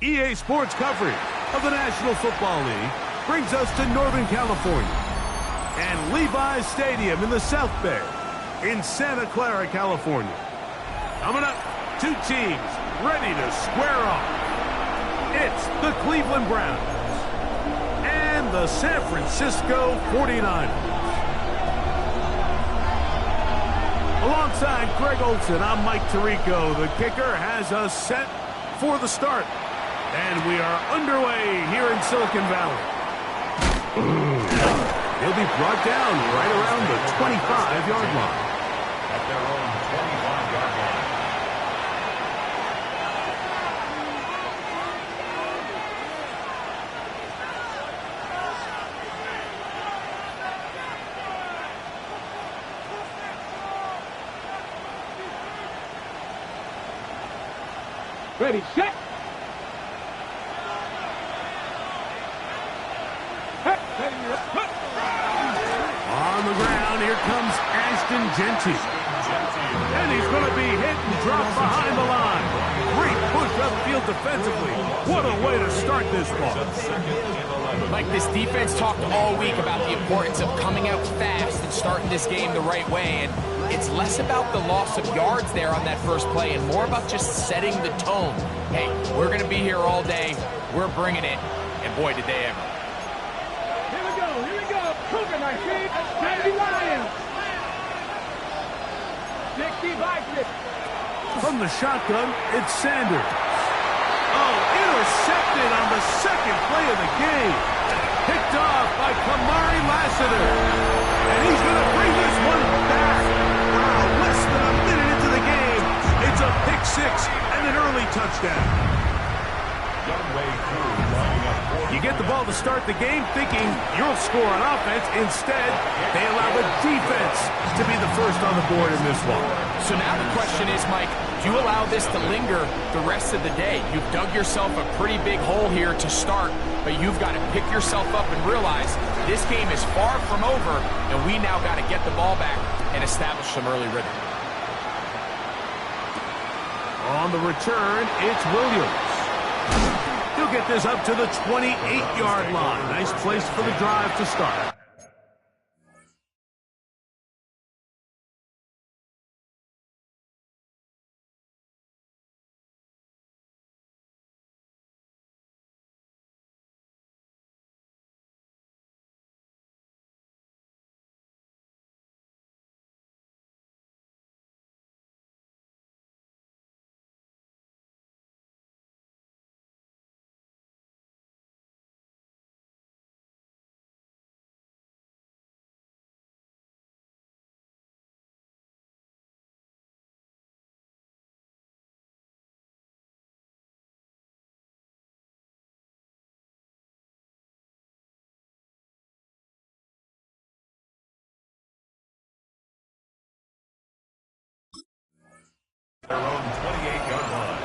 EA Sports coverage of the National Football League brings us to Northern California and Levi's Stadium in the South Bay in Santa Clara, California. Coming up, two teams ready to square off. It's the Cleveland Browns and the San Francisco 49ers. Alongside Greg Olson, I'm Mike Tirico. The kicker has us set for the start. And we are underway here in Silicon Valley. He'll be brought down right around the 25-yard line. At their own 25-yard line. Ready, set. On the ground, here comes Ashton Genty. And he's going to be hit and dropped behind the line. Great push upfield defensively. What a way to start this ball. Mike, this defense talked all week about the importance of coming out fast and starting this game the right way. And it's less about the loss of yards there on that first play and more about just setting the tone. Hey, we're going to be here all day. We're bringing it. And boy, did they ever. Here we go. Cougar, I see. Sandy Lions. 60-by-60. From the shotgun, it's Sanders. Oh, intercepted on the second play of the game. Picked off by Kamari Lassiter. And he's going to bring this one back. Wow, less than a minute into the game. It's a pick six and an early touchdown. You get the ball to start the game thinking you'll score on offense. Instead, they allow the defense to be the first on the board in this one. So now the question is, Mike, do you allow this to linger the rest of the day? You've dug yourself a pretty big hole here to start, but you've got to pick yourself up and realize this game is far from over, and we now got to get the ball back and establish some early rhythm. On the return, it's Williams. He'll get this up to the 28-yard line. Nice place for the drive to start. Their own 28-yard line.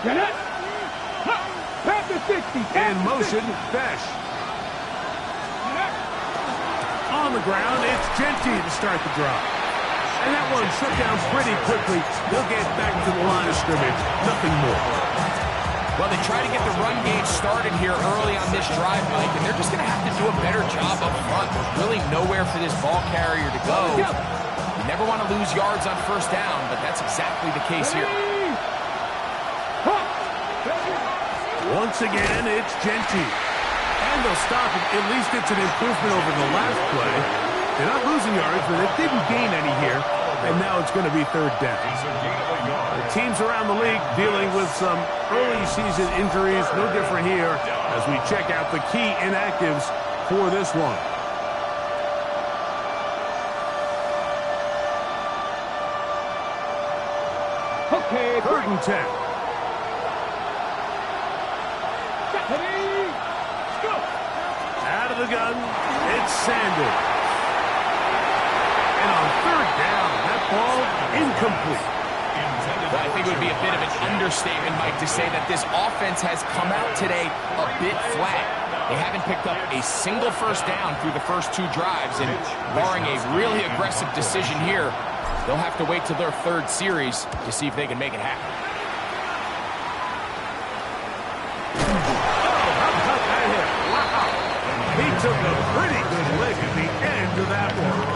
Get it. Pass the 60. In motion, Besh. On the ground, it's Genty to start the drive. And that one shut down pretty quickly. They'll get back to the line of scrimmage. Nothing more. Well, they try to get the run game started here early on this drive, Mike, and they're just going to have to do a better job up front. There's really nowhere for this ball carrier to go. You never want to lose yards on first down, but that's exactly the case here. Once again, it's Genty. And they'll stop it. At least it's an improvement over the last play. They're not losing yards, but they didn't gain any here. And now it's going to be third down. The teams around the league dealing with some early season injuries. No different here as we check out the key inactives for this one. Okay, Third and 10. the gun. It's Sanders. And on third down, that ball incomplete. Well, I think it would be a bit of an understatement, Mike, to say that this offense has come out today a bit flat. They haven't picked up a single first down through the first 2 drives, and barring a really aggressive decision here, they'll have to wait till their 3rd series to see if they can make it happen. He took a pretty good lick at the end of that one.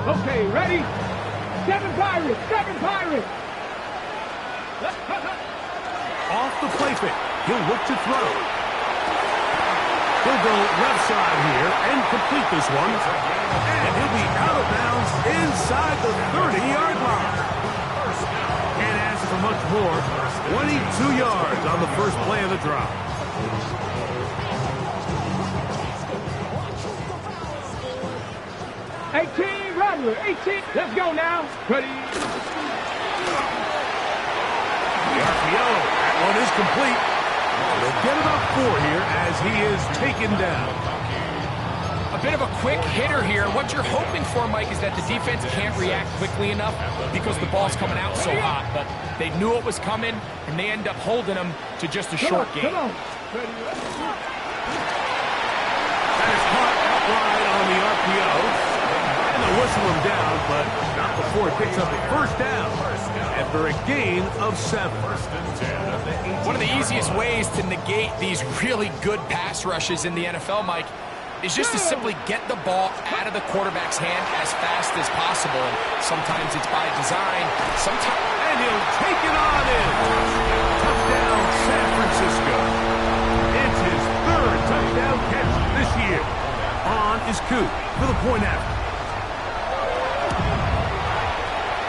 Okay, ready? 7 Pirates! 7 Pirates! Off the play fake. He'll look to throw. He'll go left side here and complete this one. And he'll be out of bounds inside the 30-yard line. Can't ask for much more. 22 yards on the first play of the drive. Rattler, 18. Let's go now. Ready? The RPO. That one is complete. They'll get about 4 here as he is taken down. A bit of a quick hitter here. What you're hoping for, Mike, is that the defense can't react quickly enough because the ball's coming out so hot. But they knew it was coming, and they end up holding him to just a short game. Come on. Ready? That is caught outright on the RPO. They'll whistle him down, but not before he picks up a first down after a gain of 7. One of the easiest ways to negate these really good pass rushes in the NFL, Mike, is just to simply get the ball out of the quarterback's hand as fast as possible. And sometimes it's by design, sometimes... And he'll take it on in. Touchdown, San Francisco. It's his 3rd touchdown catch this year. On is Coop for the point after.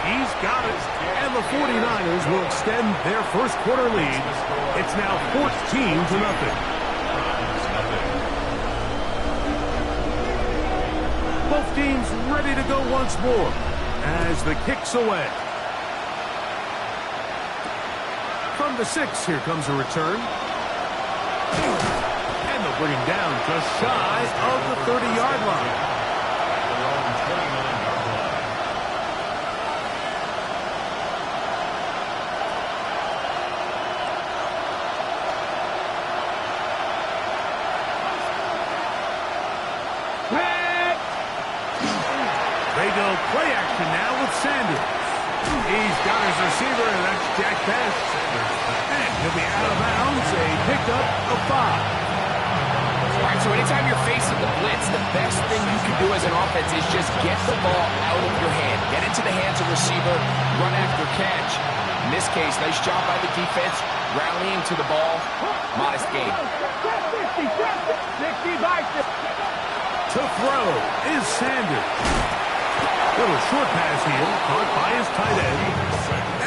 He's got it. And the 49ers will extend their first quarter lead. It's now 14-0. Both teams ready to go once more as the kick's away. From the 6, here comes a return. And they'll bring him down just shy of the 30-yard line. They go play action now with Sanders. He's got his receiver, and that's Jack Best. And he'll be out of bounds, a pickup of 5. All right, so anytime you're facing the blitz, the best thing you can do as an offense is just get the ball out of your hand. Get into the hands of receiver, run after catch. In this case, nice job by the defense, rallying to the ball. Modest gain. 60 by 50. To throw is Sanders. Little short pass here, caught by his tight end.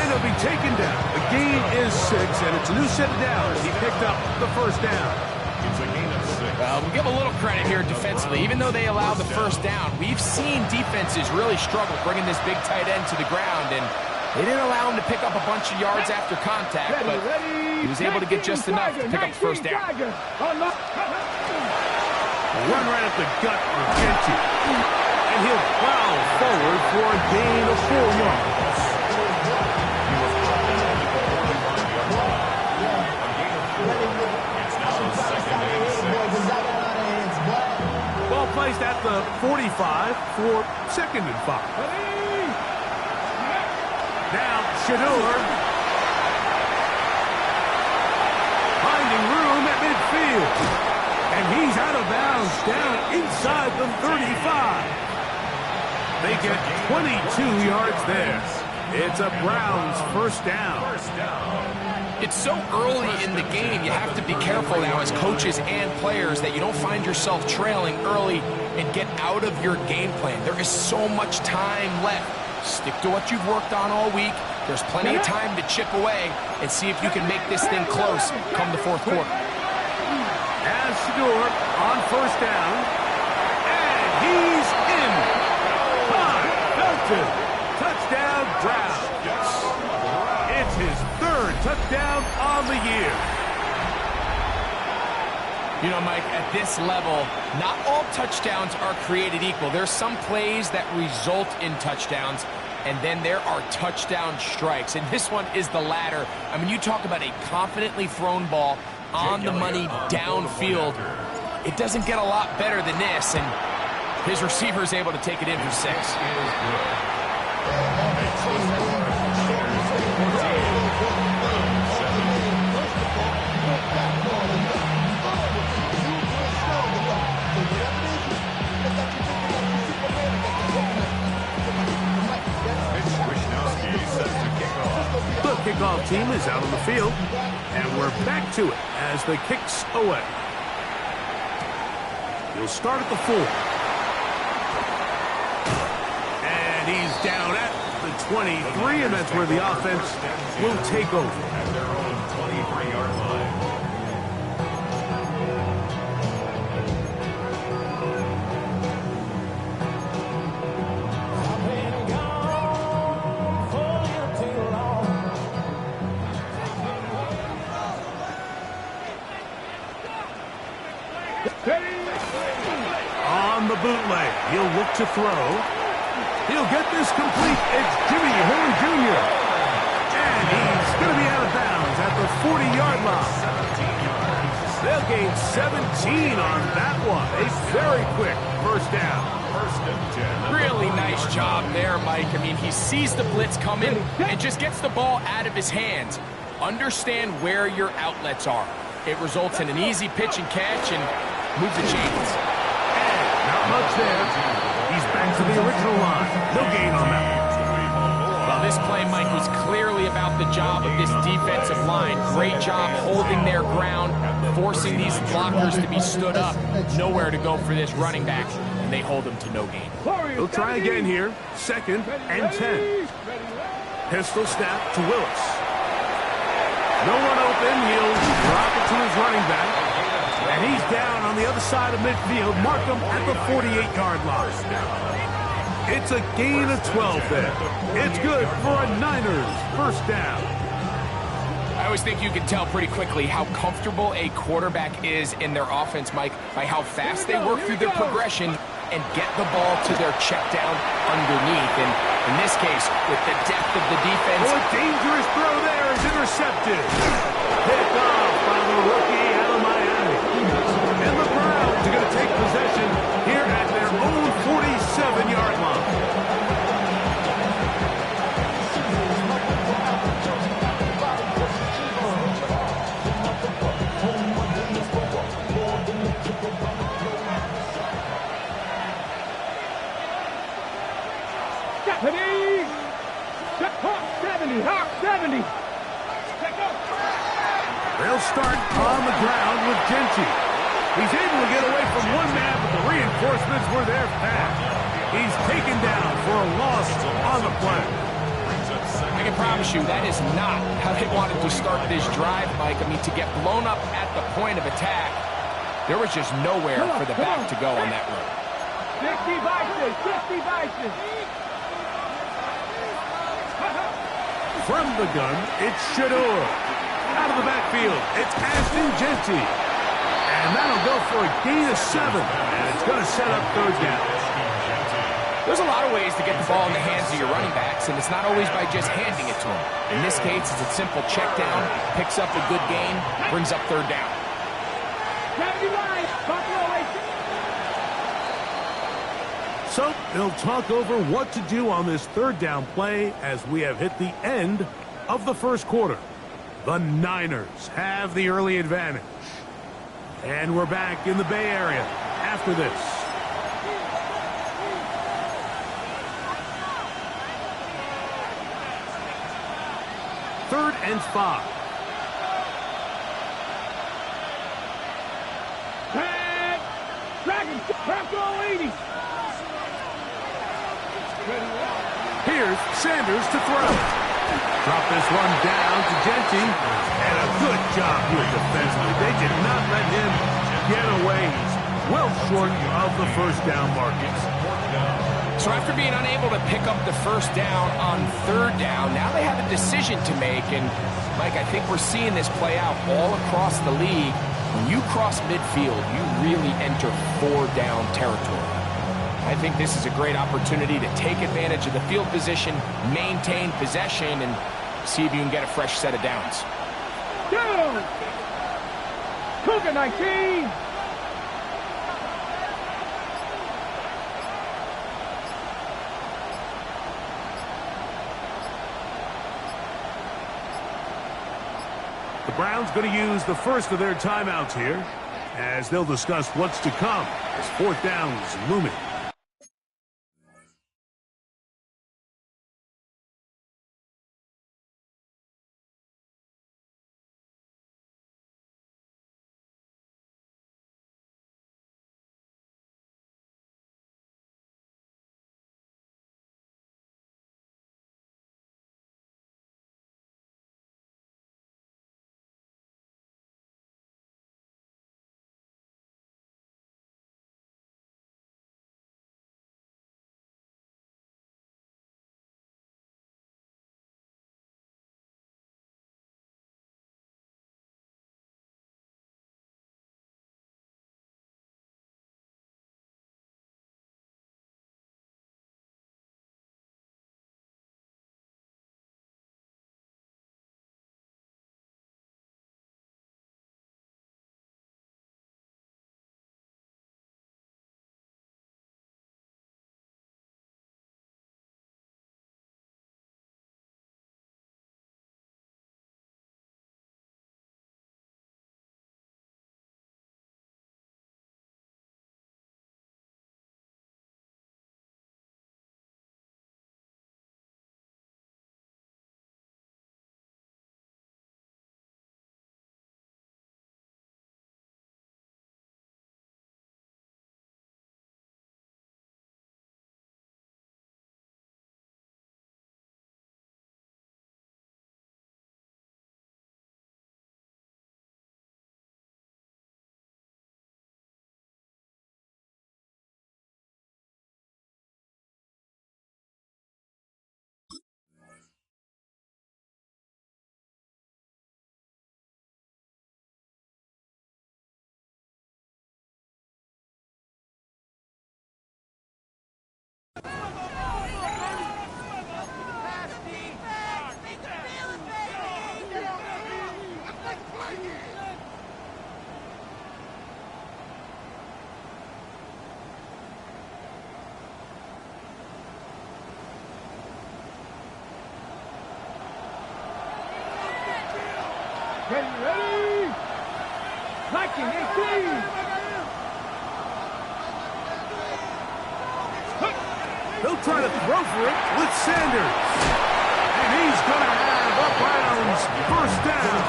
And he'll be taken down. The gain is 6, and it's a new set of downs. He picked up the first down. It's a gain of 6. We'll give a little credit here defensively. Even though they allowed the first down, we've seen defenses really struggle bringing this big tight end to the ground, and they didn't allow him to pick up a bunch of yards after contact, but he was able to get just enough to pick up the first down. Run right up the gut for Genty. And he'll plow forward for a gain of 4 yards. Ball placed at the 45 for 2nd and 5. Now Shador finding room at midfield. And he's out of bounds down inside the 35. They get 22 yards there. It's a Browns first down. It's so early in the game, you have to be careful now as coaches and players that you don't find yourself trailing early and get out of your game plan. There is so much time left. Stick to what you've worked on all week. There's plenty of time to chip away and see if you can make this thing close come the 4th quarter. As Shador on first down. And he's in. Time. on the year. You know, Mike, at this level, not all touchdowns are created equal. There's some plays that result in touchdowns, and then there are touchdown strikes. And this one is the latter. I mean, you talk about a confidently thrown ball on the money downfield. It doesn't get a lot better than this, and his receiver is able to take it in for 6. The kickoff team is out on the field, and we're back to it as the kick's away. He'll start at the 4. And he's down at the 23, and that's where the offense will take over. At their own 23-yard line. On the bootleg, he'll look to throw. He'll get this complete. It's Jimmy Horn Jr. And he's going to be out of bounds at the 40-yard line. They'll gain 17 on that one. A very quick first down. Really nice job there, Mike. I mean, he sees the blitz coming and just gets the ball out of his hands. Understand where your outlets are. It results in an easy pitch and catch and move the chains. Not much there. He's back to the original line. No gain on that one. Well, this play, Mike, was clearly about the job of this defensive line. Great job holding their ground, forcing these blockers to be stood up. Nowhere to go for this running back, and they hold him to no gain. He'll try again here. 2nd and 10. Pistol snap to Willis. No one open. He'll drop it to his running back. And he's down on the other side of midfield. Mark him at the 48-yard line. It's a gain of 12 there. It's good for a Niners first down. I always think you can tell pretty quickly how comfortable a quarterback is in their offense, Mike, by how fast they work through their progression and get the ball to their check down underneath. And in this case, with the depth of the defense... Oh, a dangerous throw there is intercepted. Picked off by the rookie out of Miami. And the Browns are going to take possession here at their own 47-yard line. Hawk 70, Hawk 70. They'll start on the ground with Genty. He's able to get away from one man, but the reinforcements were there fast. He's taken down for a loss on the play. I can promise you that is not how they wanted to start this drive, Mike. I mean, to get blown up at the point of attack, there was just nowhere for the back to go on that run. 50 vices, 50 vices. From the gun, it's Shador. Out of the backfield, it's Ashton Genty. And that'll go for a gain of 7. And it's going to set up third down. There's a lot of ways to get the ball in the hands of your running backs, and it's not always by just handing it to them. In this case, it's a simple check down, picks up a good gain, brings up third down. So they'll talk over what to do on this third down play as we have hit the end of the first quarter. The Niners have the early advantage. And we're back in the Bay Area after this. Third and 5. Dragon, crack all 80. Here's Sanders to throw. Drop this one down to Genty. And a good job here defensively. They did not let him get away. He's well short of the first down markers. So after being unable to pick up the first down on third down, now they have a decision to make. And, Mike, I think we're seeing this play out all across the league. When you cross midfield, you really enter four-down territory. I think this is a great opportunity to take advantage of the field position, maintain possession, and see if you can get a fresh set of downs. Go! Cougar 19! The Browns going to use the first of their timeouts here as they'll discuss what's to come as fourth down is looming. Ready? Liking 18! They'll try to throw for it with Sanders. And he's going to have a Browns first down.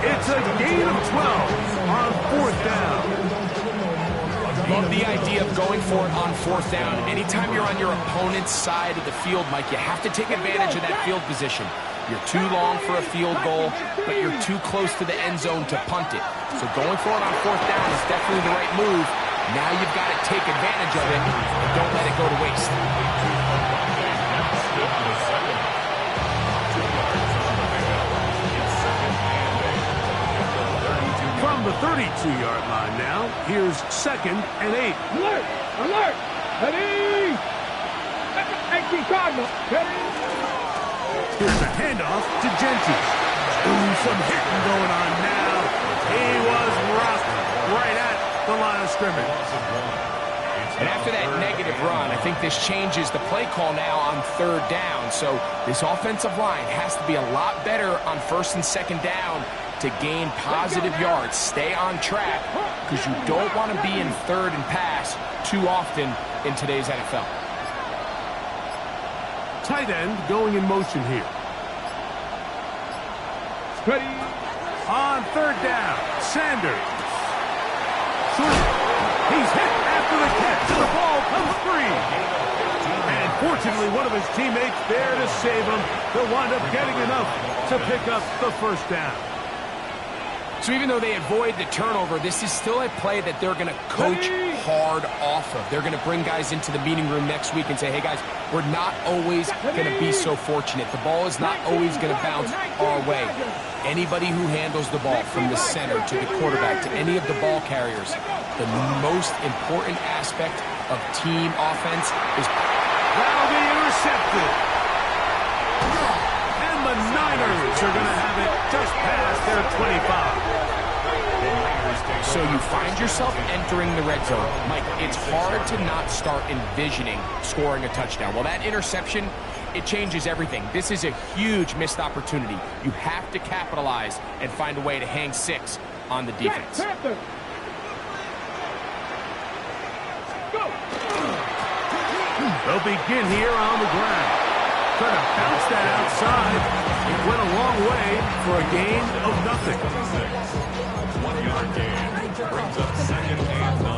It's a gain of 12 on fourth down. Love the idea of going for it on fourth down. Anytime you're on your opponent's side of the field, Mike, you have to take advantage of that field position. You're too long for a field goal, but you're too close to the end zone to punt it. So going for it on fourth down is definitely the right move. Now you've got to take advantage of it and don't let it go to waste. From the 32-yard line now, here's 2nd and 8. Alert! Alert! Ready! 18 Cardinal. Ready? Here's a handoff to Genty. Ooh, some hitting going on now. He was rocked right at the line of scrimmage. And after that negative run, I think this changes the play call now on third down. So this offensive line has to be a lot better on first and second down to gain positive yards. Stay on track because you don't want to be in third and pass too often in today's NFL. Tight end going in motion here. Ready? On third down, Sanders. He's hit after the catch, and the ball comes free. And fortunately, one of his teammates there to save him. They'll wind up getting enough to pick up the first down. So even though they avoid the turnover, this is still a play that they're going to coach hard off of. They're going to bring guys into the meeting room next week and say, hey, guys, we're not always going to be so fortunate. The ball is not always going to bounce our way. Anybody who handles the ball from the center to the quarterback to any of the ball carriers, the most important aspect of team offense is... That'll be intercepted. And the Niners are going to have it just past their 25. So you find yourself entering the red zone. Mike, it's hard to not start envisioning scoring a touchdown. Well, that interception, it changes everything. This is a huge missed opportunity. You have to capitalize and find a way to hang 6 on the defense. They'll begin here on the ground. Trying to bounce that outside. It went a long way for a gain of nothing. 1-yard gain brings up 2nd and 9.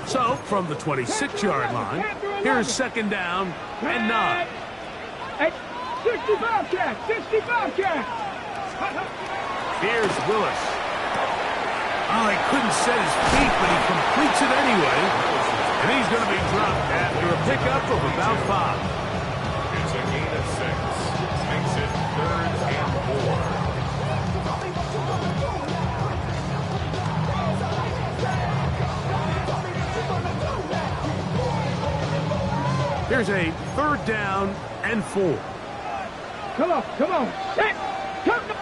So, from the 26-yard line, here's 2nd down and 9. 65 catch, 65 catch. Here's Willis. Oh, he couldn't set his feet, but he completes it anyway. And he's going to be dropped after a pickup of about 5. It's a gain of 6. Makes it 3rd and 4. Here's a 3rd down and 4. Come on, come on. Set.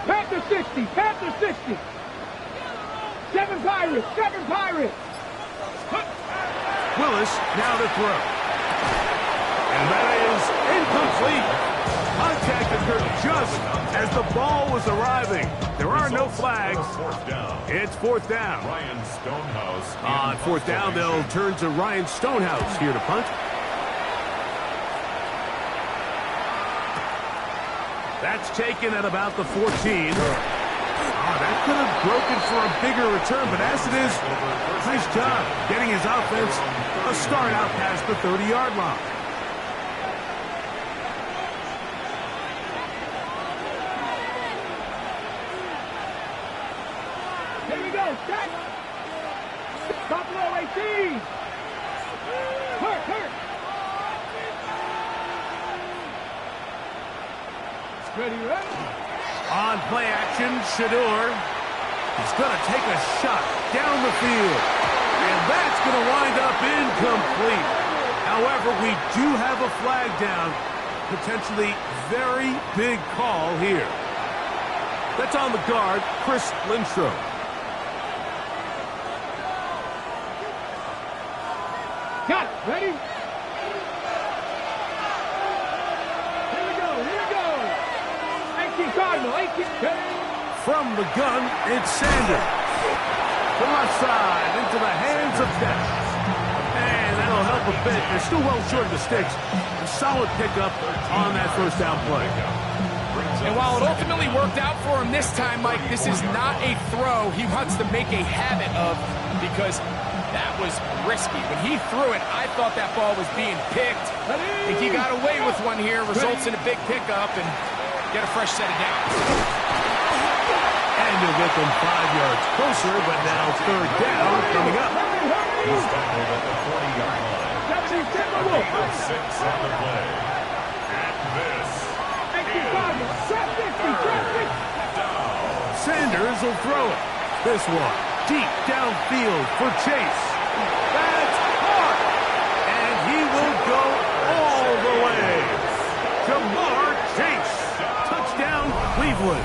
Panther 60, Panther 60. 7 Pirates, 7 Pirates. Willis now to throw. And that is incomplete. Contact occurred just as the ball was arriving. There are no flags. It's 4th down. Ryan Stonehouse. On 4th down, they'll turn to Ryan Stonehouse here to punt. That's taken at about the 14. That could have broken for a bigger return, but as it is, nice job getting his offense a start out past the 30-yard line. Here we go, set. Buffalo 18. Hurt. Ready? On play action, Shador. He's going to take a shot down the field. And that's going to wind up incomplete. However, we do have a flag down. Potentially very big call here. That's on the guard, Chris Lindstrom. Got it. Ready? Cardinal, 18. From the gun, it's Sanders. The left side into the hands of Death. And that'll help a bit. They're still well short of the sticks. A solid pickup on that 1st down play. And while it ultimately worked out for him this time, Mike, this is not a throw he wants to make a habit of because that was risky. When he threw it, I thought that ball was being picked. I think he got away with one here, results in a big pickup, and get a fresh set of downs. And you'll get them 5 yards closer, but now 3rd down coming up. He's tackled at the 40-yard line. 6 on the play. And this is down. Sanders will throw it. This one deep downfield for Chase. That's caught. And he will go all the way. Jamar Chase. Touchdown, Cleveland.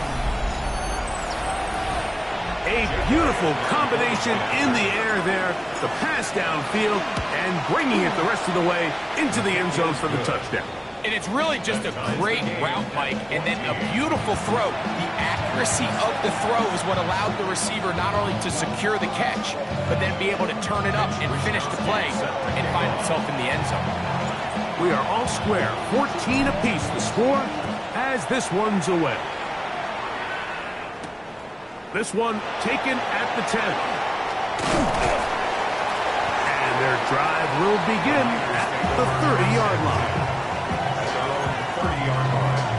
A beautiful combination in the air there. The pass downfield and bringing it the rest of the way into the end zone for the touchdown. And it's really just a great route, Mike, and then a beautiful throw. The accuracy of the throw is what allowed the receiver not only to secure the catch, but then be able to turn it up and finish the play and find himself in the end zone. We are all square, 14 apiece the score as this one's away. This one taken at the 10. And their drive will begin at the 30-yard line. 30-yard line.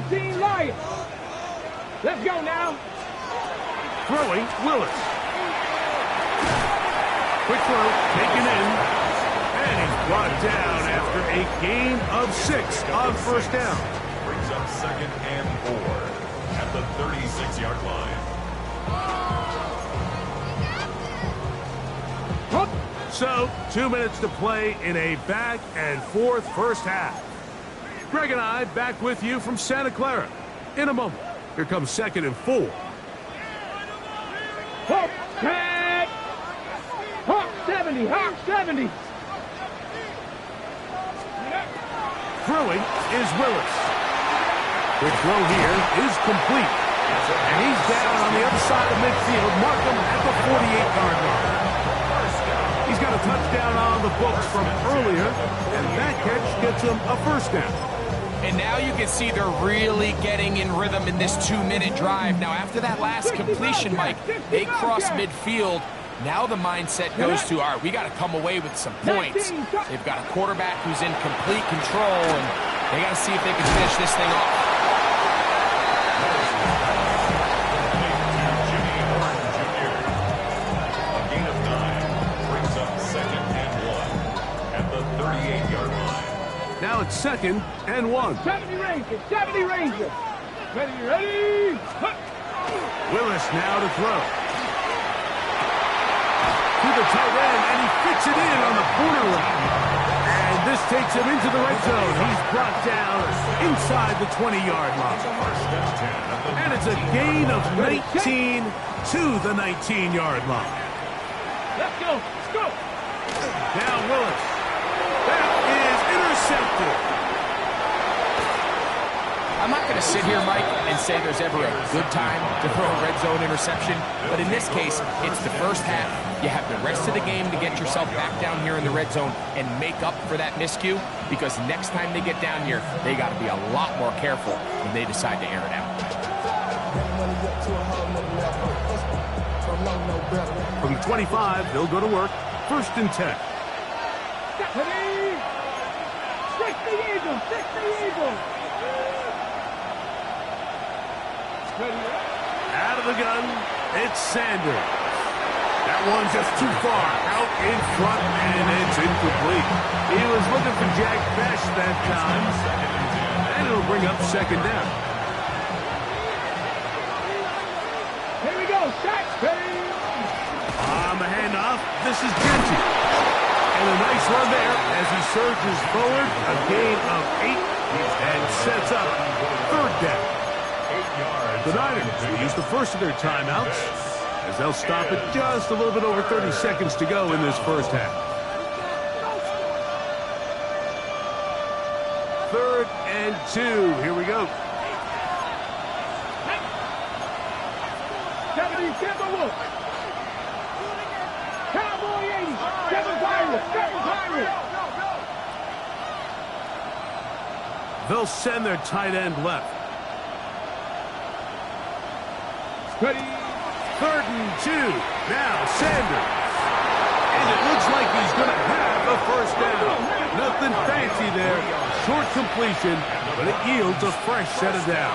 13, Lions. Let's go now. Throwing, Willis. Quick throw, taken in. And he's brought down after a gain of 6 on first down. Brings up 2nd and 4 at the 36-yard line. So, 2 minutes to play in a back and forth first half. Greg and I back with you from Santa Clara. In a moment, here comes 2nd and 4. Hawk, tag. Hawk 70, Hawk 70. Throwing is Willis. Quick throw here is complete. And he's down on the other side of midfield. Mark him at the 48-yard line. He's got a touchdown on the books from earlier, and that catch gets him a first down. And now you can see they're really getting in rhythm in this 2-minute drive. Now, after that last completion, Mike, they cross midfield. Now the mindset goes to, all right, we got to come away with some points. They've got a quarterback who's in complete control, and they got to see if they can finish this thing off. A gain of 9 brings up 2nd and 1 at the 38-yard line. Now it's 2nd and 1. 70 Rangers, 70 Rangers. Ready. Willis now to throw. To the tight end, and he fits it in on the corner route. And this takes him into the red zone. He's brought down inside the 20-yard line. And it's a gain of 19 to the 19-yard line. Let's go. Let's go. Now Willis. That is intercepted. I'm not going to sit here, Mike, and say there's ever a good time to throw a red zone interception. But in this case, it's the first half. You have the rest of the game to get yourself back down here in the red zone and make up for that miscue, because next time they get down here, they got to be a lot more careful when they decide to air it out. From the 25, they'll go to work. 1st and 10. Six the Eagles. Out of the gun, it's Sanders. That one just too far out in front, and it's incomplete. He was looking for Jack Best that time, and it'll bring up 2nd down. Here we go, Shaq. On the handoff, this is Genty. And a nice run there as he surges forward, a gain of 8, and sets up 3rd down. 8 yards. The Niners will use the first of their timeouts as they'll stop it just a little bit over 30 seconds to go in this first half. 3rd and 2. Here we go. 70 Timberwolves. Cowboy 80. 7 Pirates. 7 Pirates. They'll send their tight end left. Ready. 3rd and 2. Now Sanders. And it looks like he's going to have a first down. Nothing fancy there. Short completion, but it yields a fresh set of downs.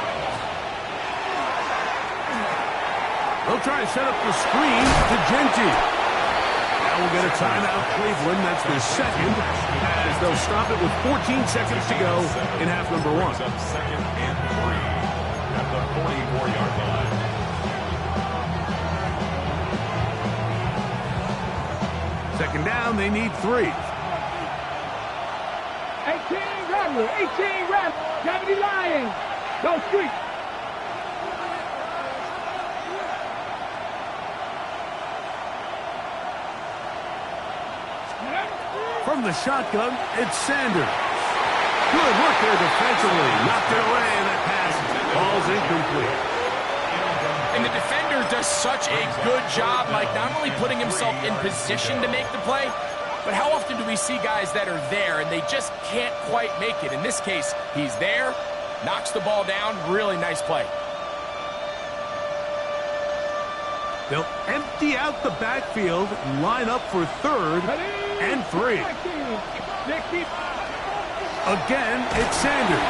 They'll try to set up the screen to Genty. Now we'll get a timeout, Cleveland. That's their 2nd, as they'll stop it with 14 seconds to go in half number 1. Brings up 2nd and 3 at the 44-yard line. Second down, they need 3. 18 Rattler. 18 Rattler. 70 Lions. Go street. From the shotgun, it's Sanders. Good work there defensively. Knocked it away, and that pass falls incomplete. And the defender does such a good job, like not only putting himself in position to make the play, but how often do we see guys that are there and they just can't quite make it? In this case, he's there, knocks the ball down. Really nice play. They'll empty out the backfield and line up for 3rd and 3. Again, it's Sanders.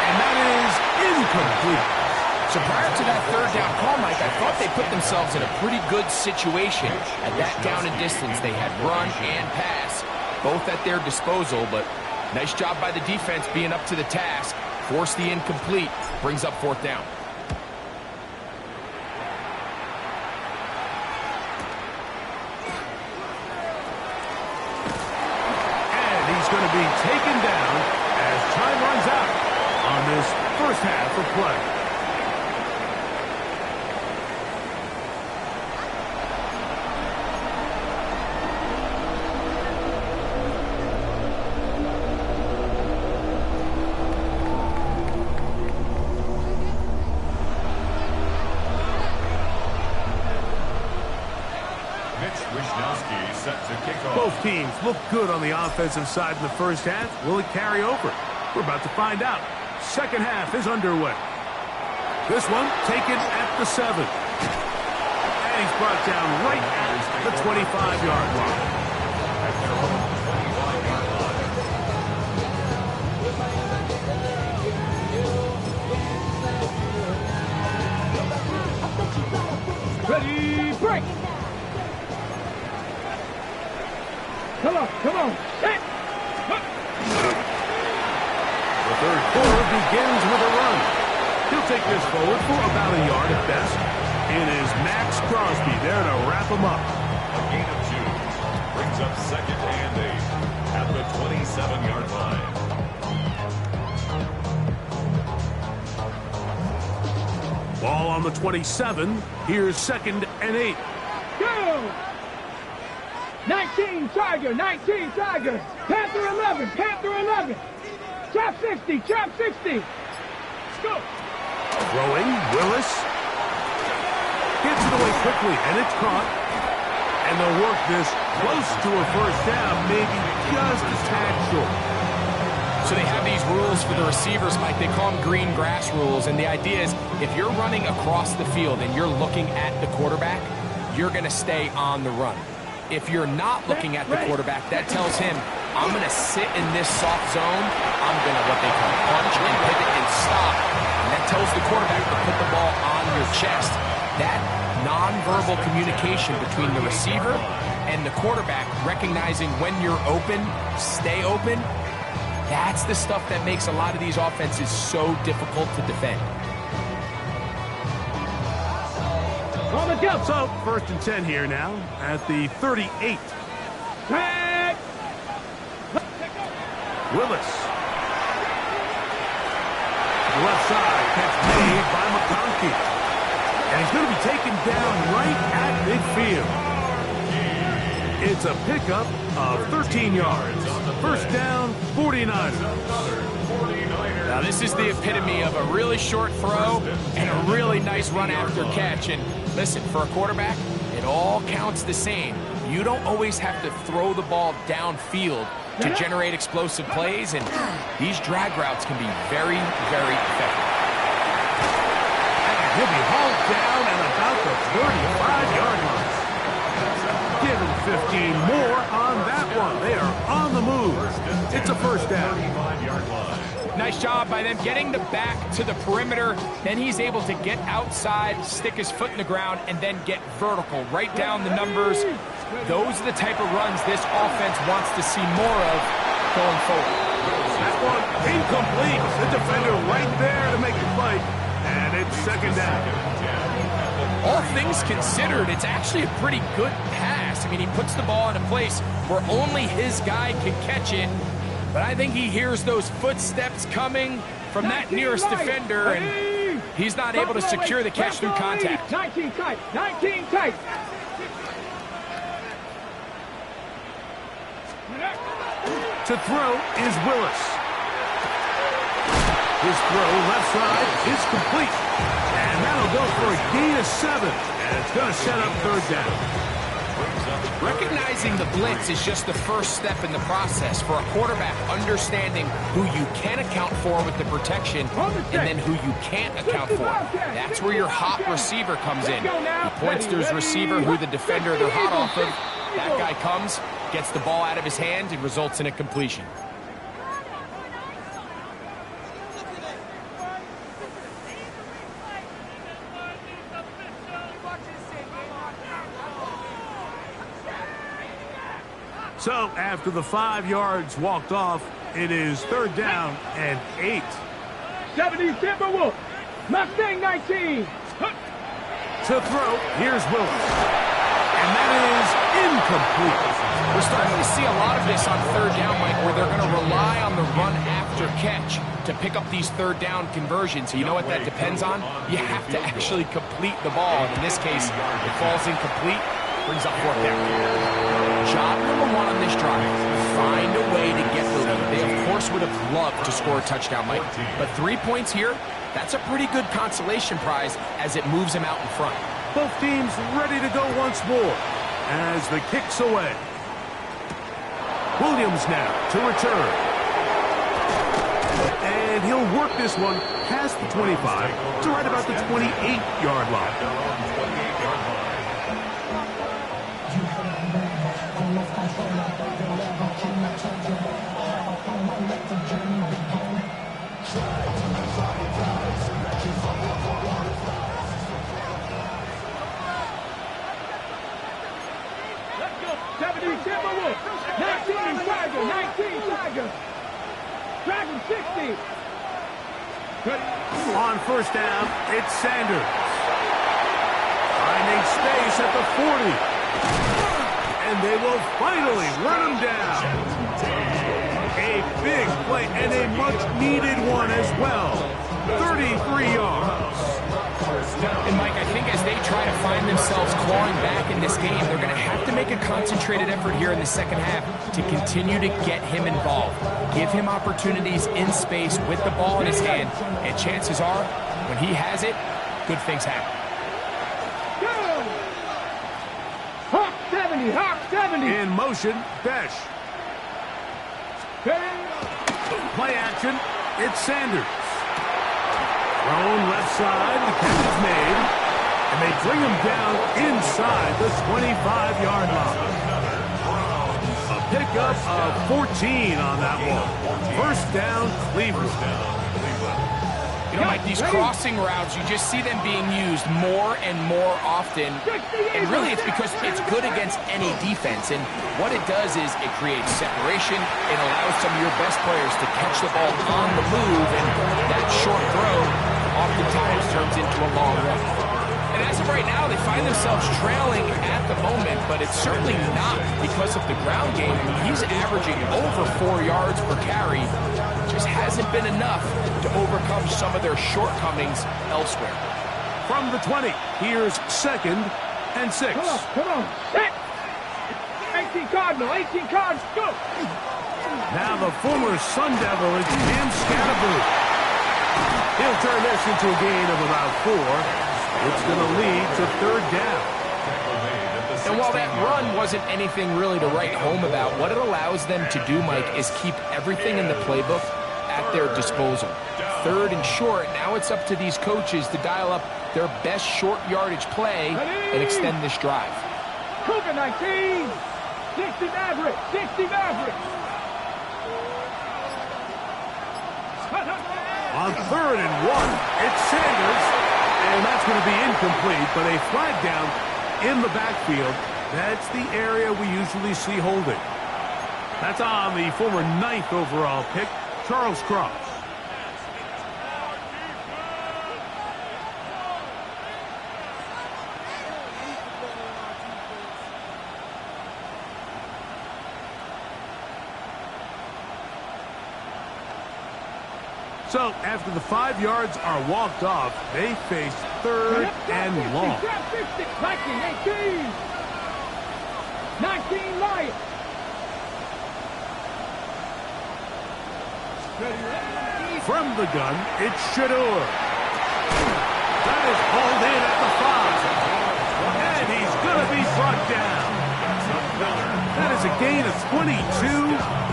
And that is incomplete. So prior to that third down call, Mike, I thought they put themselves in a pretty good situation. At that down and distance, they had run and pass, both at their disposal, but nice job by the defense being up to the task. Force the incomplete, brings up fourth down. And he's going to be taken down as time runs out on this first half of play. Both teams look good on the offensive side in the first half. Will it carry over? We're about to find out. Second half is underway. This one taken at the 7. And he's brought down right at the 25-yard line. Ready, break! Come on, set! The third quarter begins with a run. He'll take this forward for about a yard at best. It is Max Crosby there to wrap him up. A gain of 2 brings up second and 8 at the 27-yard line. Ball on the 27. Here's second and 8. Go! 19 Tiger, 19 Tiger. Panther 11, Panther 11. Trap 60, trap 60. Let's go. Throwing, Willis. Gets it away quickly, and it's caught. And they'll work this close to a first down, maybe just a tad short. So they have these rules for the receivers, Mike. They call them green grass rules. And the idea is if you're running across the field and you're looking at the quarterback, you're going to stay on the run. If you're not looking at the quarterback, that tells him, I'm going to sit in this soft zone. I'm going to what they call punch and pivot and stop. And that tells the quarterback to put the ball on your chest. That nonverbal communication between the receiver and the quarterback, recognizing when you're open, stay open, that's the stuff that makes a lot of these offenses so difficult to defend. On the jump. So, first and 10 here now at the 38. Tag. Willis. Left side, catch made by McConkey. And he's going to be taken down right at midfield. It's a pickup of 13 yards. First down, 49ers. Now this is the epitome of a really short throw and a really nice run after catch. And listen, for a quarterback, it all counts the same. You don't always have to throw the ball downfield to generate explosive plays, and these drag routes can be very, very effective. And he'll be hauled down at about the 35-yard line. Give him 15 more on that one. They are on the move. It's a first down. Nice job by them getting the back to the perimeter. Then he's able to get outside, stick his foot in the ground, and then get vertical. Write down the numbers. Those are the type of runs this offense wants to see more of going forward. That one incomplete. The defender right there to make the play. And it's second down. All things considered, it's actually a pretty good pass. I mean, he puts the ball in a place where only his guy can catch it. But I think he hears those footsteps coming from that nearest defender, and he's not able to secure the catch through contact. 19 tight, 19 tight. To throw is Willis. His throw left side is complete. And that'll go for a gain of 7. And it's going to set up third down. Recognizing the blitz is just the first step in the process for a quarterback, understanding who you can account for with the protection and then who you can't account for. That's where your hot receiver comes in. He points to his receiver, who the defender they're hot off of. That guy comes, gets the ball out of his hand, and results in a completion. So after the 5 yards walked off, it is 3rd down and 8. 70 Timberwolves. Mustang 19. To throw, here's Willis. And that is incomplete. We're starting to see a lot of this on 3rd down, Mike, where they're going to rely on the run after catch to pick up these 3rd down conversions. You know what that depends on? You have to actually complete the ball. In this case, it falls incomplete, brings up 4th down. Job number 1 on this drive, find a way to get the lead. They, of course, would have loved to score a touchdown, Mike. But 3 points here, that's a pretty good consolation prize as it moves him out in front. Both teams ready to go once more as the kick's away. Williams now to return. And he'll work this one past the 25 to right about the 28-yard line. Let's go. 70 Timberwolves. 19 Tiger. 19 Tiger. Dragon 60. On 1st down, it's Sanders. Finding space at the 40. And they will finally run him down. A big play and a much-needed one as well. 33 yards. And, Mike, I think as they try to find themselves clawing back in this game, they're going to have to make a concentrated effort here in the second half to continue to get him involved. Give him opportunities in space with the ball in his hand, and chances are, when he has it, good things happen. Hawk 70, Hawk 70. In motion, Besh. Play action, it's Sanders. Thrown left side, the catch is made, and they bring him down inside the 25-yard line. A pickup of 14 on that one. 1st down, Cleveland. You know, Mike, these crossing routes, you just see them being used more and more often. And really, it's because it's good against any defense. And what it does is it creates separation. It allows some of your best players to catch the ball on the move. And that short throw oftentimes turns into a long run. And as of right now, they find themselves trailing at the moment, but it's certainly not because of the ground game. He's averaging over 4 yards per carry. Just hasn't been enough to overcome some of their shortcomings elsewhere. From the 20, here's 2nd and 6. Come on. Set. 18 Cardinal, 18 Cardinal, go. Now the former Sun Devil is Jim Scatterboot. He'll turn this into a gain of about 4. It's going to lead to 3rd down. And while that run wasn't anything really to write home about, what it allows them to do, Mike, is keep everything in the playbook at their disposal. 3rd and short, now it's up to these coaches to dial up their best short yardage play and extend this drive. Cougar 19. 60 Maverick. 60 Maverick. On 3rd and 1, it's Sanders. And that's going to be incomplete, but a flag down in the backfield. That's the area we usually see holding. That's on the former 9th overall pick, Charles Cross. So, after the 5 yards are walked off, they face 3rd and long. 19, 19 Lions. From the gun, it's Shador. That is hauled in at the 5. And he's going to be brought down. That is a gain of 22,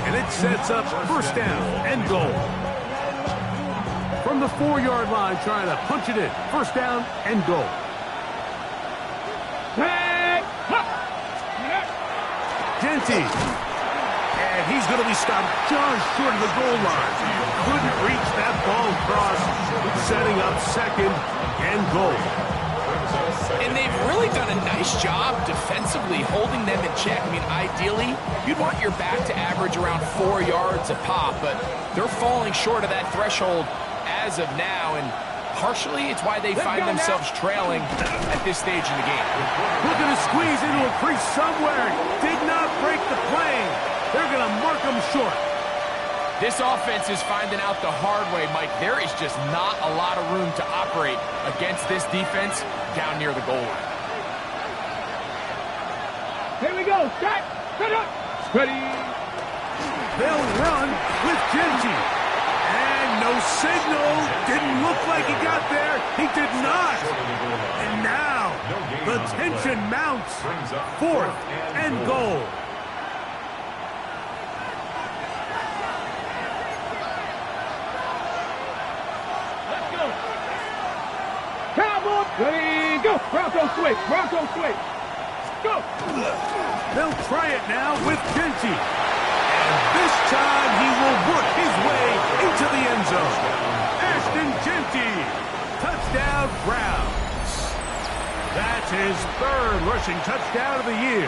and it sets up 1st down and goal. From the 4-yard line, trying to punch it in. 1st down and goal. Genty. And he's going to be stopped just short of the goal line. Couldn't reach that ball across, setting up 2nd and goal. And they've really done a nice job defensively holding them in check. I mean, ideally, you'd want your back to average around 4 yards a pop, but they're falling short of that threshold as of now, and partially it's why they find themselves trailing at this stage in the game. Looking to squeeze into a crease somewhere. Did not break the plane. They're going to mark them short. This offense is finding out the hard way, Mike. There is just not a lot of room to operate against this defense down near the goal line. Here we go. Set. Set up. Ready. They'll run with Genji. And no signal. Didn't look like he got there. He did not. And now the tension mounts. 4th and goal. Ready, go! Bronco switch! Bronco switch! Go! They'll try it now with Genji. And this time he will work his way into the end zone. Ashton Genji. Touchdown Browns. That's his 3rd rushing touchdown of the year.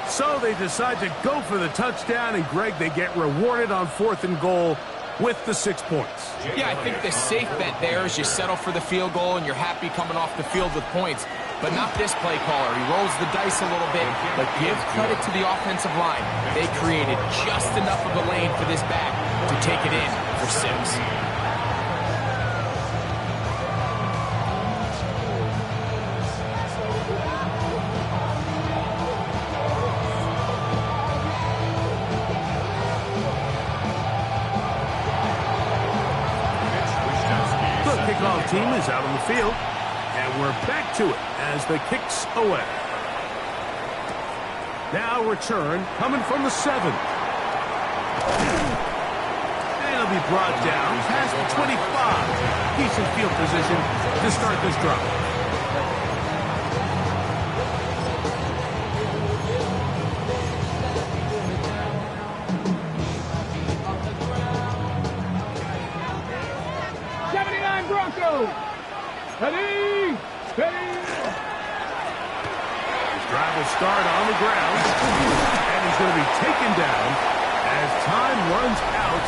So they decide to go for the touchdown, and Greg, they get rewarded on 4th and goal with the 6 points. Yeah, I think the safe bet there is you settle for the field goal and you're happy coming off the field with points. But not this play caller. He rolls the dice a little bit, but give credit to the offensive line. They created just enough of a lane for this back to take it in for 6. Kickoff team is out on the field, and we're back to it as the kick's away. Now return coming from the 7. And it'll be brought down past the 25. Decent field position to start this drive. Ready! Ready! His drive will start on the ground, and he's going to be taken down as time runs out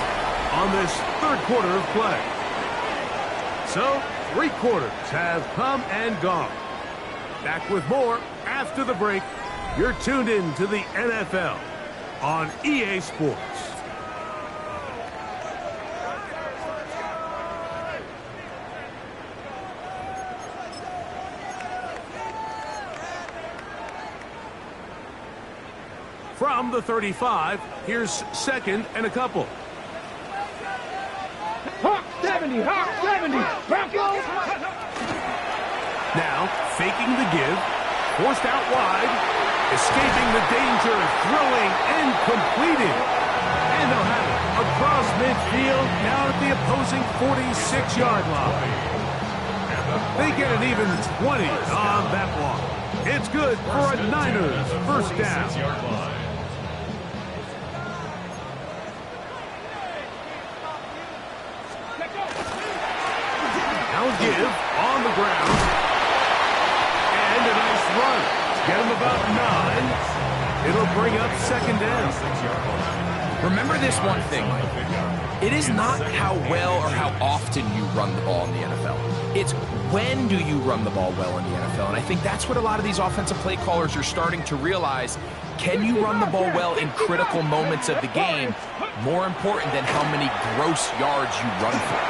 on this 3rd quarter of play. So, 3 quarters have come and gone. Back with more after the break. You're tuned in to the NFL on EA Sports. From the 35, here's 2nd and a couple. Hawk 70, Hawk 70, Broncos! Now, faking the give, forced out wide, escaping the danger, throwing and completing. And they'll have it across midfield, down at the opposing 46-yard line. They get an even 20 on that block. It's good for a Niners first down. Now give on the ground. And a nice run. Get him about 9. It'll bring up 2nd down. Remember this one thing, Mike. It is not how well or how often you run the ball in the NFL. It's when do you run the ball well in the NFL. And I think that's what a lot of these offensive play callers are starting to realize. Can you run the ball well in critical moments of the game? More important than how many gross yards you run for.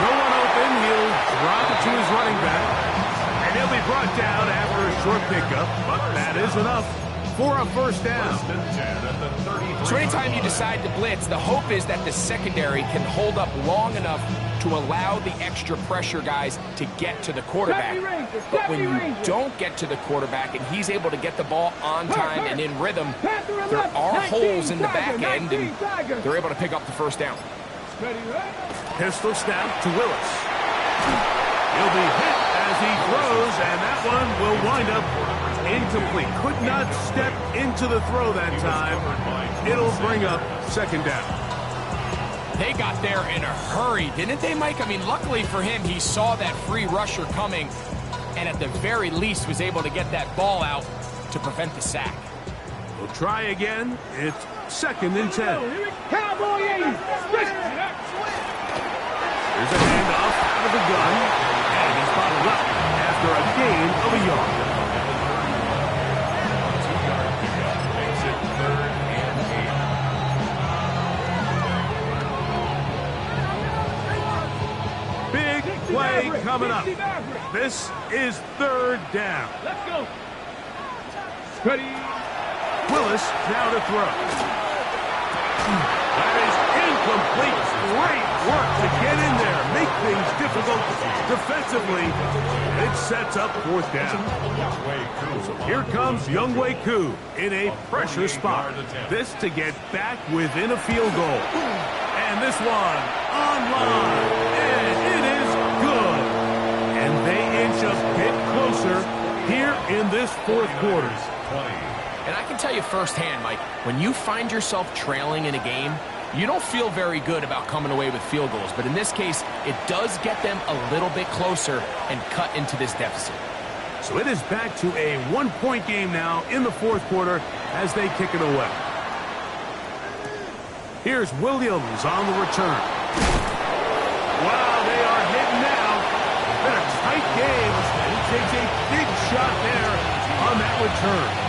No one open. He'll drop it to his running back. And he'll be brought down after a short pickup. But that is enough for a first down. So anytime you decide to blitz, the hope is that the secondary can hold up long enough to allow the extra pressure guys to get to the quarterback. But when you don't get to the quarterback and he's able to get the ball on time and in rhythm, there are holes in the back end, and they're able to pick up the first down. Pistol snap to Willis. He'll be hit as he throws, and that one will wind up incomplete. Could not step into the throw that time. It'll bring up 2nd down. They got there in a hurry, didn't they, Mike? I mean, luckily for him, he saw that free rusher coming and at the very least was able to get that ball out to prevent the sack. We'll try again. It's 2nd and 10. Cowboy 80. There's a handoff out of the gun, and he's bottled up after a gain of a yard. 2-yard pickup makes it 3rd and 8. Big play coming up. This is 3rd down. Let's go. Ready. Willis now to throw. That is incomplete. Great work to get in there, make things difficult defensively. It sets up 4th down. So here comes Younghoe Koo in a pressure spot. This to get back within a field goal. And this one online. And it is good. And they inch a bit closer here in this 4th quarter. And I can tell you firsthand, Mike, when you find yourself trailing in a game, you don't feel very good about coming away with field goals. But in this case, it does get them a little bit closer and cut into this deficit. So it is back to a 1-point game now in the 4th quarter as they kick it away. Here's Williams on the return. Wow, they are hitting now. It's been a tight game. And he takes a big shot there on that return.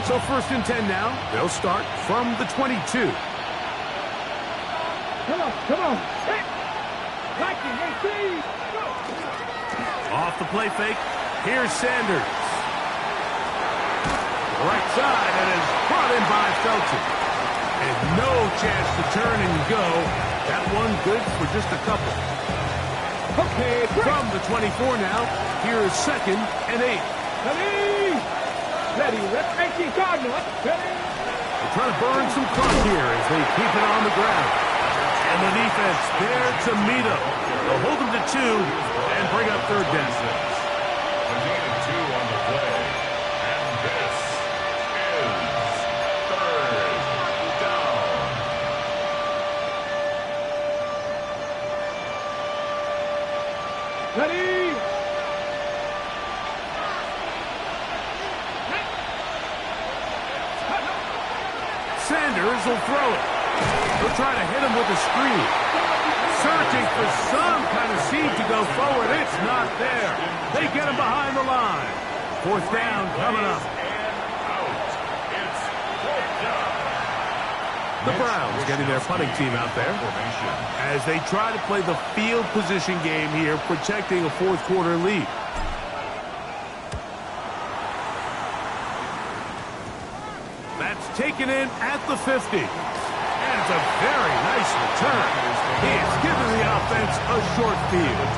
So 1st and 10 now. They'll start from the 22. Come on, come on. Hit. Liking, hey, go. Off the play fake. Here's Sanders. Right side, and is brought in by Felton. And no chance to turn and go. That one good for just a couple. Okay, from the 24 now. Here is 2nd and 8. Ready. Ready, let's make it Cardinal. Ready. They're trying to burn some clock here as they keep it on the ground. And the defense there to meet them. They'll hold them to 2 and bring up 3rd down. A gain of 2 on the play. And this is 3rd down. Ready. Sanders will throw it. They'll try to hit him with a screen. Searching for some kind of seed to go forward. It's not there. They get him behind the line. 4th down coming up. The Browns getting their punting team out there as they try to play the field position game here, protecting a 4th quarter lead. That's taken in at the 50. And it's a very nice return. He has given the offense a short field.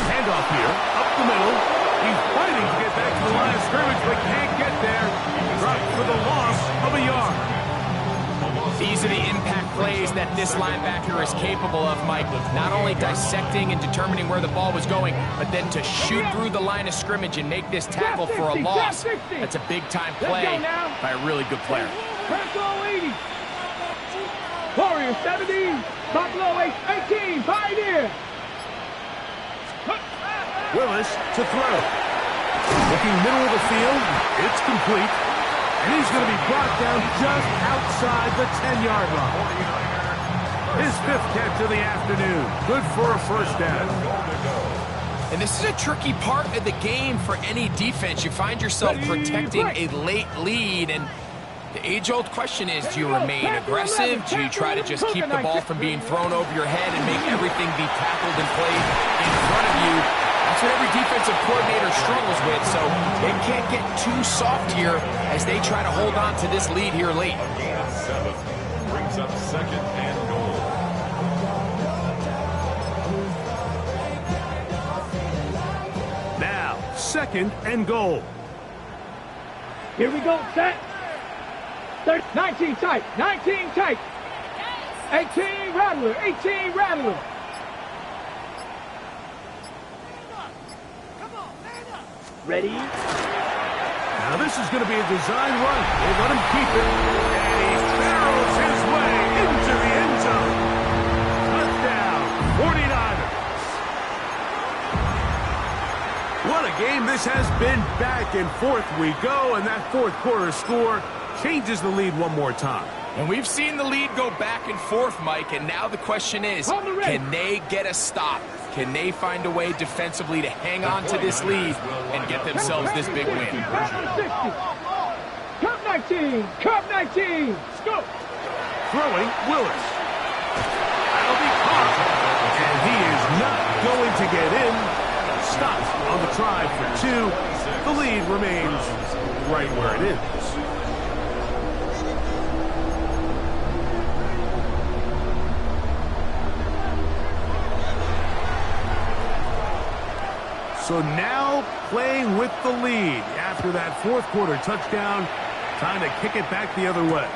Handoff here, up the middle. He's fighting to get back to the line of scrimmage, but can't get there. Dropped for the loss of a yard. These are the impact plays that this linebacker is capable of, Mike. Not only dissecting and determining where the ball was going, but then to shoot through the line of scrimmage and make this tackle for a loss. That's a big-time play by a really good player. Buffalo 80. Warriors 17. Buffalo 18. Pioneer. Willis to throw. Looking middle of the field. It's complete. And he's going to be brought down just outside the 10-yard line. His 5th catch of the afternoon. Good for a 1st down. And this is a tricky part of the game for any defense. You find yourself protecting a late lead, and the age-old question is, do you remain aggressive? Do you try to just keep the ball from being thrown over your head and make everything be tackled and played in front of you? That's what every defensive coordinator struggles with, so they can't get too soft here as they try to hold on to this lead here late. A gain of 7 brings up 2nd and goal. 2nd and goal. Here we go, set. 19 tight, 19 tight. 18 rattler, 18 rattler. Ready? Now this is going to be a design run. They let him keep it, and he barrels his way into the end zone. Touchdown, 49ers. What a game this has been. Back and forth we go, and that fourth quarter score changes the lead one more time. And we've seen the lead go back and forth, Mike, and now the question is, can they get a stop? Can they find a way defensively to hang on to this lead and get themselves this big win? Cup 19, Cup 19, go! Throwing, Willis. That'll be caught. And he is not going to get in. Stops on the try for 2. The lead remains right where it is. So now playing with the lead after that fourth quarter touchdown. Time to kick it back the other way.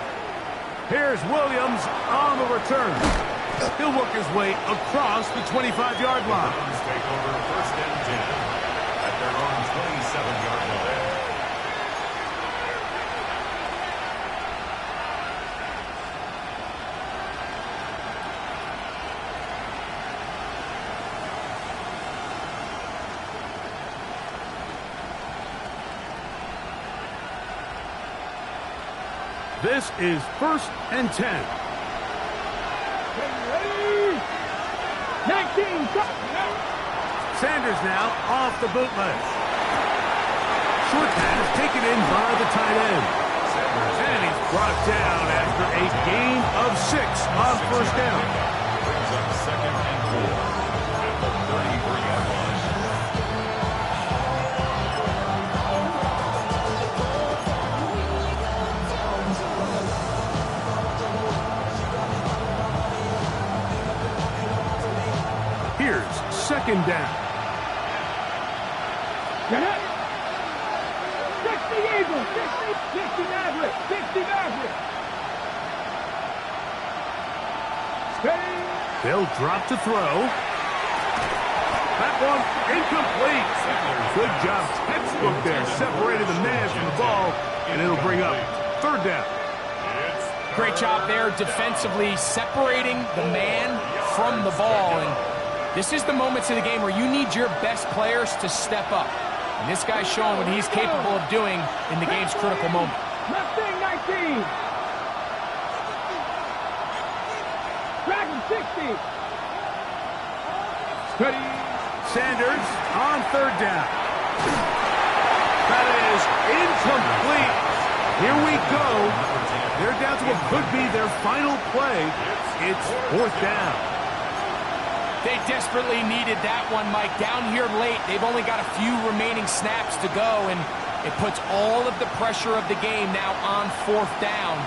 Here's Williams on the return. He'll work his way across the 25-yard line. Take over 1st and 10 at their own 27-yard line. This is 1st and 10. 19, Sanders now off the bootleg. Short pass taken in by the tight end. And he's brought down after a gain of 6 on 1st down. Brings up 2nd and 4 at the 33-yard line. Here's 2nd down. Get it. 60 Eagles, 60 Maverick, 60 Maverick. Stay. They'll drop to throw. That one incomplete. Good job, textbook there. Separated the man from the ball, and it'll bring up 3rd down. Great job there defensively, separating the man from the ball. And this is the moments of the game where you need your best players to step up. And this guy's showing what he's capable of doing in the game's critical moment. Mustang 19. Dragon 60. Steady. Sanders on 3rd down. That is incomplete. Here we go. They're down to what could be their final play. It's 4th down. They desperately needed that one, Mike. Down here late, they've only got a few remaining snaps to go, and it puts all of the pressure of the game now on 4th down.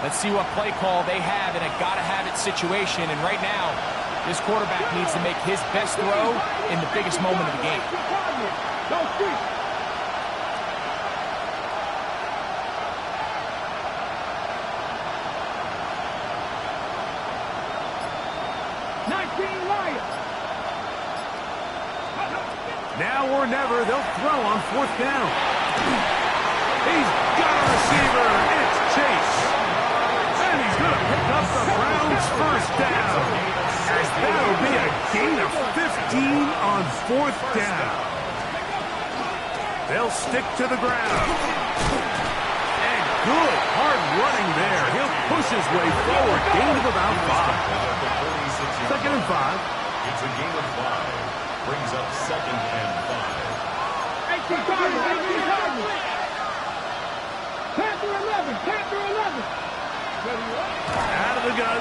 Let's see what play call they have in a gotta-have-it situation, and right now, this quarterback needs to make his best throw in the biggest moment of the game. Go street. Now or never, they'll throw on 4th down. He's got a receiver. It's Chase. And he's going to pick up the Browns' 1st down. As that'll be a gain of 15 on 4th down. They'll stick to the ground. And good hard running there. He'll push his way forward. Gain of about 5. 2nd and 5. It's a gain of 5. Brings up 2nd and 5. 18 targets. Panther 11, Panther 11. Out of the gun,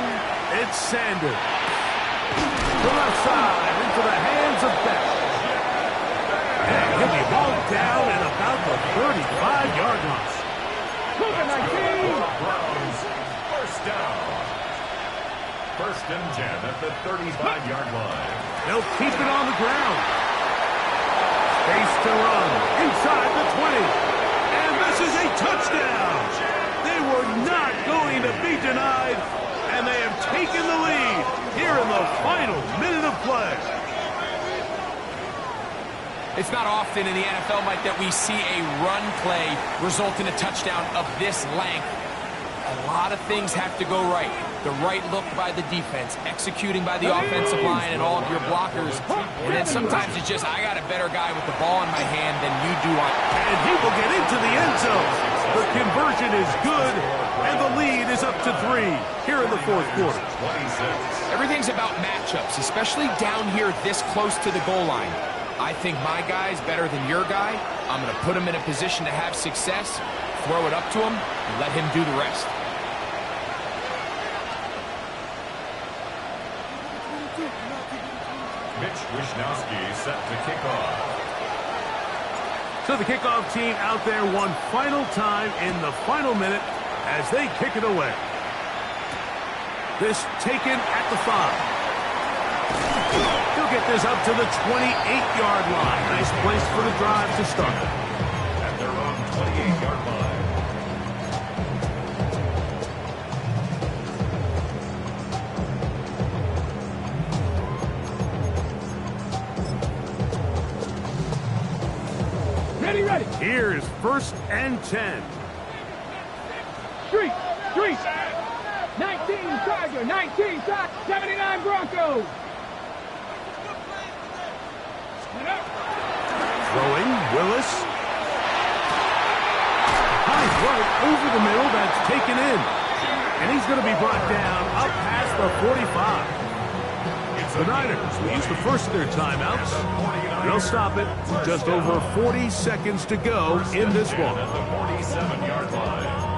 it's Sanders. To the left side, into the hands of Beck. And he'll be hauled down at about the 35-yard line. Cougar 19. Browns, 1st down. 1st and 10 at the 35-yard line. They'll keep it on the ground. Face to run. Inside the 20. And this is a touchdown. They were not going to be denied. And they have taken the lead here in the final minute of play. It's not often in the NFL, Mike, that we see a run play result in a touchdown of this length. A lot of things have to go right. The right look by the defense, executing by the offensive line and all of your blockers. And then sometimes it's just, I got a better guy with the ball in my hand than you do on. And he will get into the end zone. The conversion is good, and the lead is up to 3 here in the fourth quarter. Everything's about matchups, especially down here this close to the goal line. I think my guy's better than your guy. I'm going to put him in a position to have success, throw it up to him, and let him do the rest. Mitch Wishnowsky set to kick off. So the kickoff team out there one final time in the final minute as they kick it away. This taken at the 5. He'll get this up to the 28-yard line. Nice place for the drive to start. At their own 28-yard line. Ready. Here's 1st and 10. Street. 19 Tiger, 19 Tiger, 79 Broncos. Throwing, Willis. High right over the middle, that's taken in. And he's going to be brought down up past the 45. The Niners will use the first of their timeouts. They'll stop it with just over 40 seconds to go in this one. At the 47-yard line.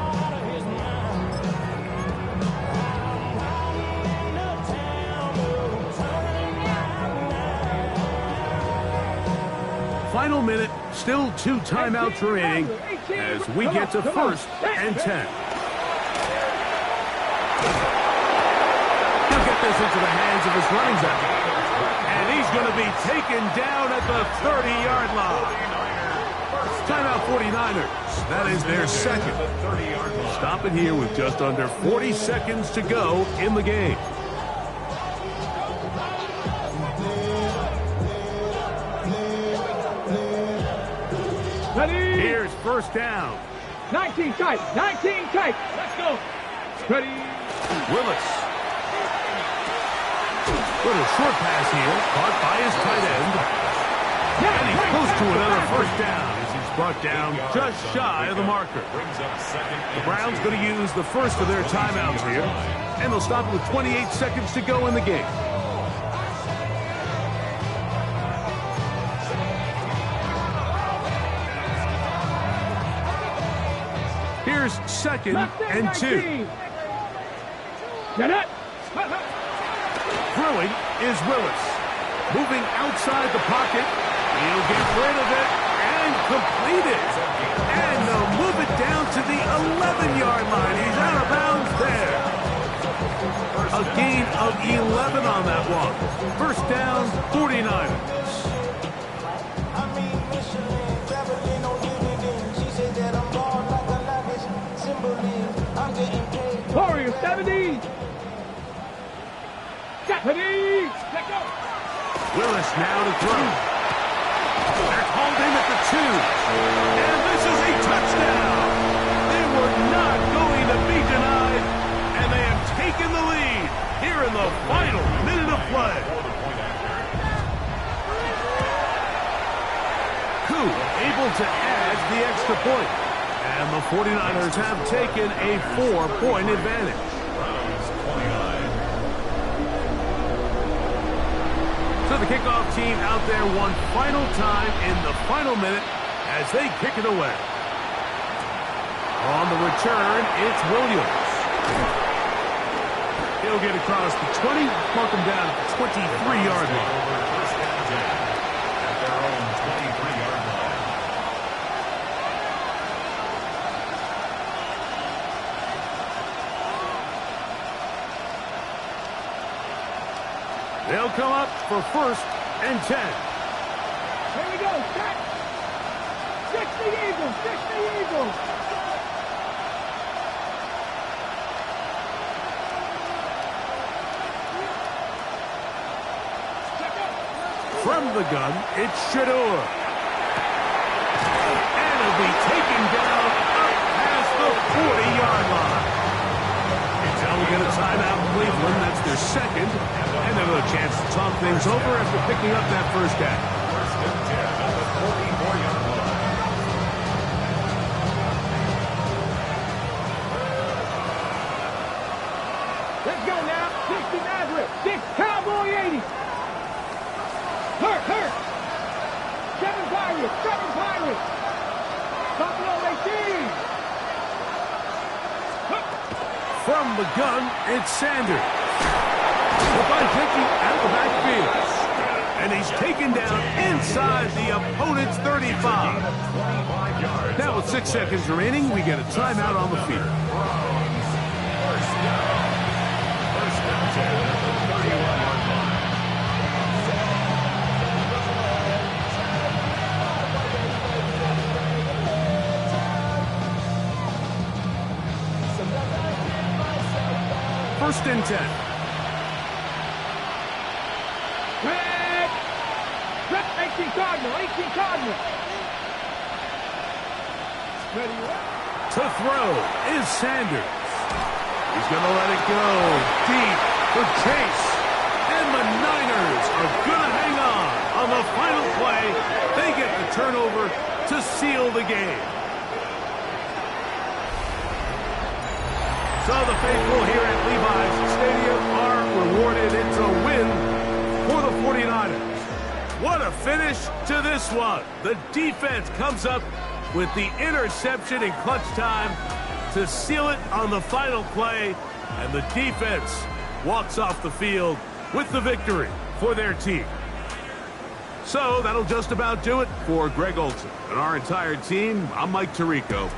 Final minute, still 2 timeouts remaining as we get to 1st and 10. He'll get this into the hands of his running back. And he's going to be taken down at the 30-yard line. Timeout 49ers. That is their second. Stop it here with just under 40 seconds to go in the game. Ready. Here's 1st down. 19 tight. Let's go. Ready. Willis. Little short pass here, caught by his tight end. And he's close to another 1st down as he's brought down just shy of the marker. The Browns going to use the first of their timeouts here, and they'll stop it with 28 seconds to go in the game. Here's 2nd and 2. Throwing is Willis. Moving outside the pocket. He'll get rid of it and complete it. And they'll move it down to the 11-yard line. He's out of bounds there. A gain of 11 on that one. 1st down, 49ers. Warriors 70. Japanese. Let go. Willis now to throw. They're called in at the 2. And this is a touchdown. They were not going to be denied. And they have taken the lead here in the final minute of play. Koo able to add the extra point. And the 49ers have taken a 4-point advantage. So the kickoff team out there one final time in the final minute as they kick it away. On the return, it's Williams. He'll get across the 20, mark him down at the 23-yard line. At their own 23-yard line. They'll come up for 1st and 10. Here we go. Set. 60 Eagles. 60 Eagles. From the gun, it's Shador. And it'll be taken down up past the 40-yard line. Now we'll get a timeout in Cleveland. That's their second. And they'll have a chance to talk things over after picking up that first down. First and 10 on the 44-yard line. Let's go now. 60 Nazareth. 6 Cowboy 80. Hurt. 7 Pirates. 7 Pirates. Buffalo 18. From the gun, it's Sanders. By taking out of the backfield. And he's taken down inside the opponent's 35. Now with 6 seconds remaining, we get a timeout on the field. First down 10 at the 31-yard line. First and 10. Red. 18 Cardinal. 18 Cardinal. Ready. To throw is Sanders. He's going to let it go deep for Chase. And the Niners are going to hang on the final play. They get the turnover to seal the game. So the faithful here at Levi's Stadium are rewarded. It's a win for the 49ers. What a finish to this one. The defense comes up with the interception in clutch time to seal it on the final play. And the defense walks off the field with the victory for their team. So that'll just about do it for Greg Olson and our entire team. I'm Mike Tirico.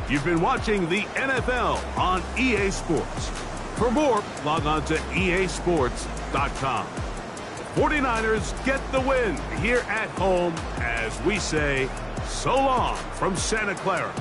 You've been watching the NFL on EA Sports. For more, log on to easports.com. 49ers get the win here at home as we say so long from Santa Clara.